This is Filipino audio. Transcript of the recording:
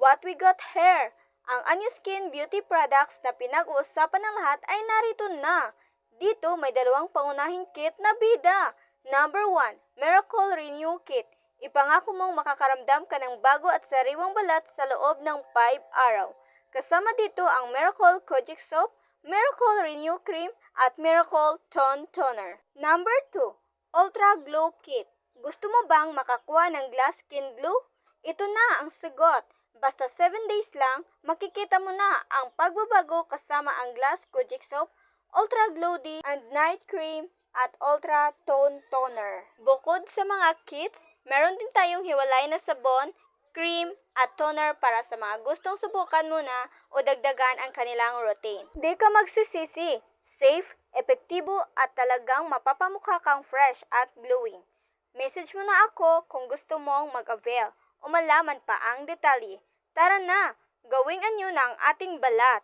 what we got here? Ang Anyo Skin Beauty Products na pinag-uusapan ng lahat ay narito na. Dito may dalawang pangunahing kit na bida. Number 1, Miracle Renew Kit. Ipangako mong makakaramdam ka ng bago at sariwang balat sa loob ng 5 araw. Kasama dito ang Miracle Kojic Soap, Miracle Renew Cream at Miracle Tone Toner. Number 2, Ultra Glow Kit. Gusto mo bang makakuha ng glass skin glow? Ito na ang sagot. Basta 7 days lang, makikita mo na ang pagbabago kasama ang Glass Kojic Soap, Ultra Glow Day and Night Cream at Ultra Tone Toner. Bukod sa mga kits, meron din tayong hiwalay na sabon, cream at toner para sa mga gustong subukan muna o dagdagan ang kanilang routine. Di ka magsisisi. Safe, epektibo at talagang mapapamukha kang fresh at glowing. Message mo na ako kung gusto mong mag-avail o malaman pa ang detalye. Tara na, gawing anyo na ang ating balat.